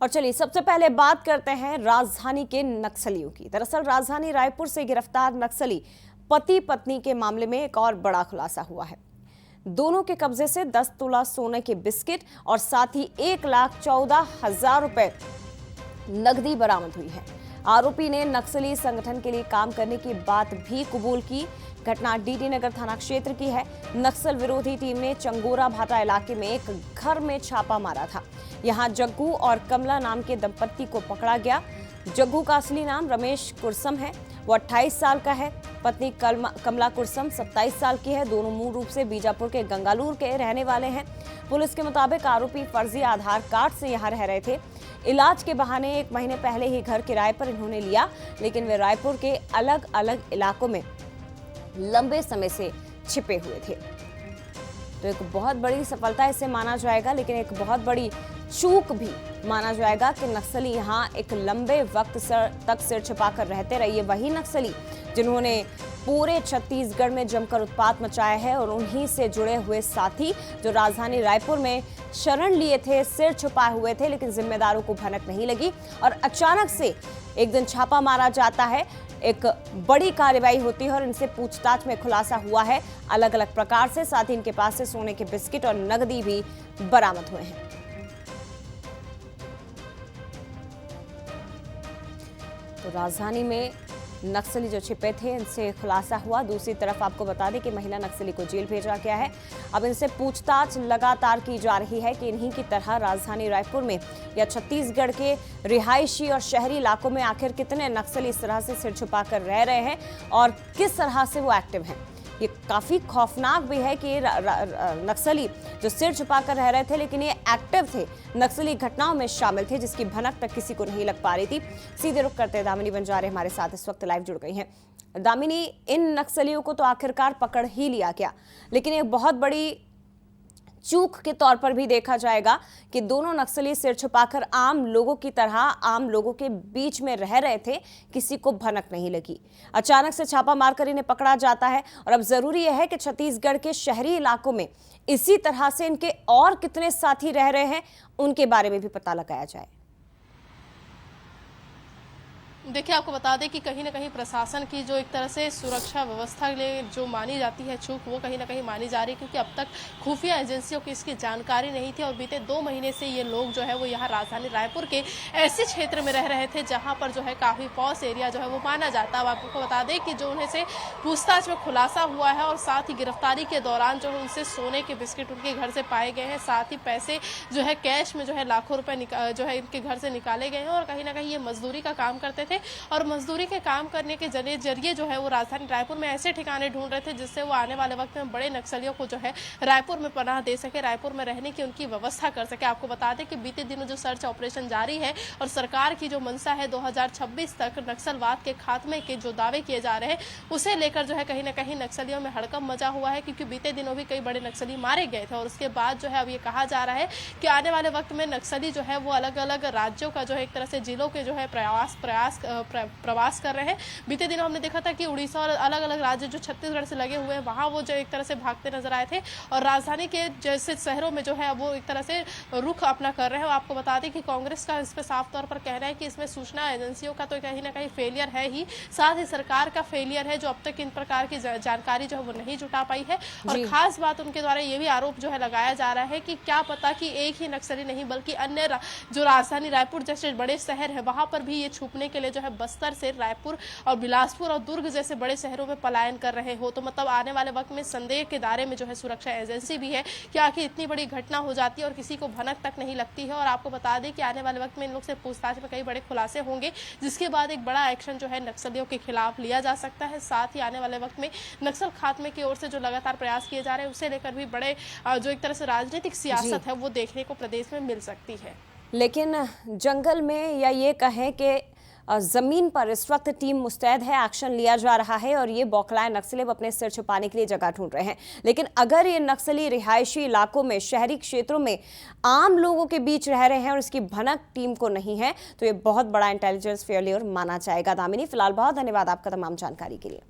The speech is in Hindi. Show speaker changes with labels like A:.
A: और चलिए सबसे पहले बात करते हैं राजधानी के नक्सलियों की। दरअसल राजधानी रायपुर से गिरफ्तार नक्सली पति पत्नी के मामले में एक और बड़ा खुलासा हुआ है। दोनों के कब्जे से 10 तोला सोने के बिस्किट और साथ ही 1,14,000 रुपए नकदी बरामद हुई है। आरोपी ने नक्सली संगठन के लिए काम करने की बात भी कबूल की। घटना डीडी नगर थाना क्षेत्र की है। नक्सल विरोधी टीम ने चंगोरा भाटा इलाके में एक घर में छापा मारा था। यहां जग्गू और कमला नाम के दंपत्ति को पकड़ा गया। जग्गू का असली नाम रमेश कुरसम है, वो 28 साल का है। पत्नी कमला कुरसम 27 साल की है। दोनों मूल रूप से बीजापुर के गंगालूर के रहने वाले हैं। पुलिस के मुताबिक आरोपी फर्जी आधार कार्ड से यहां रह रहे थे। इलाज के बहाने 1 महीने पहले ही घर किराए पर इन्होंने लिया, लेकिन वे रायपुर के अलग अलग इलाकों में लंबे समय से छिपे हुए थे। तो एक बहुत बड़ी सफलता इसे माना जाएगा, लेकिन एक बहुत बड़ी चूक भी माना जाएगा कि नक्सली यहां एक लंबे वक्त तक सिर छिपाकर रहते रहे। वही नक्सली जिन्होंने पूरे छत्तीसगढ़ में जमकर उत्पात मचाया है और उन्हीं से जुड़े हुए साथी जो राजधानी रायपुर में शरण लिए थे, सिर छुपाए हुए थे, लेकिन जिम्मेदारों को भनक नहीं लगी और अचानक से एक दिन छापा मारा जाता है। एक बड़ी कार्रवाई होती है और इनसे पूछताछ में खुलासा हुआ है अलग अलग प्रकार से। साथ ही इनके पास से सोने के बिस्किट और नकदी भी बरामद हुए हैं। तो राजधानी में नक्सली जो छिपे थे इनसे खुलासा हुआ। दूसरी तरफ आपको बता दें कि महिला नक्सली को जेल भेजा गया है। अब इनसे पूछताछ लगातार की जा रही है कि इन्हीं की तरह राजधानी रायपुर में या छत्तीसगढ़ के रिहायशी और शहरी इलाकों में आखिर कितने नक्सली इस तरह से सिर छुपाकर रह रहे हैं और किस तरह से वो एक्टिव हैं। ये काफी खौफनाक भी है कि नक्सली जो सिर छुपाकर रह रहे थे लेकिन ये एक्टिव थे, नक्सली घटनाओं में शामिल थे, जिसकी भनक तक किसी को नहीं लग पा रही थी। सीधे रुख करते दामिनी बंजारे हमारे साथ इस वक्त लाइव जुड़ गई हैं। दामिनी, इन नक्सलियों को तो आखिरकार पकड़ ही लिया गया, लेकिन एक बहुत बड़ी चूक के तौर पर भी देखा जाएगा कि दोनों नक्सली सिर छुपाकर आम लोगों की तरह आम लोगों के बीच में रह रहे थे, किसी को भनक नहीं लगी। अचानक से छापा मारकर इन्हें पकड़ा जाता है और अब जरूरी यह है कि छत्तीसगढ़ के शहरी इलाकों में इसी तरह से इनके और कितने साथी रह रहे हैं उनके बारे में भी पता लगाया जाए।
B: देखिए, आपको बता दें कि कहीं ना कहीं प्रशासन की जो एक तरह से सुरक्षा व्यवस्था के लिए जो मानी जाती है चूक, वो कहीं ना कहीं मानी जा रही है, क्योंकि अब तक खुफिया एजेंसियों की इसकी जानकारी नहीं थी और बीते 2 महीने से ये लोग जो है वो यहाँ राजधानी रायपुर के ऐसे क्षेत्र में रह रहे थे जहाँ पर जो है काफ़ी पॉस एरिया जो है वो माना जाता है। अब आपको बता दें कि जो उन्हें से पूछताछ में खुलासा हुआ है और साथ ही गिरफ्तारी के दौरान जो है उनसे सोने के बिस्किट उनके घर से पाए गए हैं, साथ ही पैसे जो है कैश में जो है लाखों रुपए जो है इनके घर से निकाले गए हैं और कहीं ना कहीं ये मजदूरी का काम करते थे और मजदूरी के काम करने के जरिए जो है वो राजधानी रायपुर में ऐसे ठिकाने ढूंढ रहे थे जिससे वो आने वाले वक्त में बड़े नक्सलियों को जो है रायपुर में पनाह दे सके, रायपुर में रहने की उनकी व्यवस्था कर सके। आपको बता दें कि बीते दिनों जो सर्च ऑपरेशन जारी है और सरकार की जो मंशा है 2026 तक नक्सलवाद के खात्मे के जो दावे किए जा रहे हैं उसे लेकर जो है कहीं ना कहीं नक्सलियों में हड़कंप मचा हुआ है, क्योंकि बीते दिनों भी कई बड़े नक्सली मारे गए थे और उसके बाद जो है अब ये कहा जा रहा है कि आने वाले वक्त में नक्सली जो है वो अलग अलग राज्यों का जो है एक तरह से जिलों के जो है प्रवास कर रहे हैं। बीते दिनों हमने देखा था कि उड़ीसा और अलग अलग राज्य जो छत्तीसगढ़ से लगे हुए हैं वहां वो जो एक तरह से भागते नजर आए थे और राजधानी के जैसे शहरों में जो है वो एक तरह से रुख अपना कर रहे हैं। आपको बता दें कि कांग्रेस का इस पर साफ तौर पर कहना है कि इसमें सूचना एजेंसियों का तो कहीं ना कहीं फेलियर है ही, साथ ही सरकार का फेलियर है जो अब तक इन प्रकार की जानकारी जो है वो नहीं जुटा पाई है। और खास बात उनके द्वारा ये भी आरोप जो है लगाया जा रहा है कि क्या पता कि एक ही नक्सली नहीं बल्कि अन्य जो राजधानी रायपुर जैसे बड़े शहर है वहां पर भी ये छुपने के लिए जो है बस्तर से रायपुर और बिलासपुर और दुर्ग जैसे बड़े शहरों में पलायन कर रहे हो। तो मतलब आने वाले वक्त में संदेह के दायरे में जो है सुरक्षा एजेंसी भी है कि आखिर इतनी बड़ी घटना हो जाती है और किसी को भनक तक नहीं लगती है। और आपको बता दें कि आने वाले वक्त में इन लोग से पूछताछ में कई बड़े खुलासे होंगे, जिसके बाद एक बड़ा एक्शन जो है नक्सलियों के खिलाफ लिया जा सकता है। साथ ही आने वाले वक्त में नक्सल खात्मे की ओर से जो लगातार प्रयास किए जा रहे हैं उसे लेकर भी बड़े जो एक तरह से राजनीतिक सियासत है वो देखने को प्रदेश में मिल सकती है।
A: लेकिन जंगल में या ये कहें कि जमीन पर इस वक्त टीम मुस्तैद है, एक्शन लिया जा रहा है और ये बौखलाए नक्सली अपने सिर छुपाने के लिए जगह ढूंढ रहे हैं। लेकिन अगर ये नक्सली रिहायशी इलाकों में, शहरी क्षेत्रों में आम लोगों के बीच रह रहे हैं और इसकी भनक टीम को नहीं है, तो ये बहुत बड़ा इंटेलिजेंस फेलियर माना जाएगा। दामिनी, फिलहाल बहुत धन्यवाद आपका तमाम जानकारी के लिए।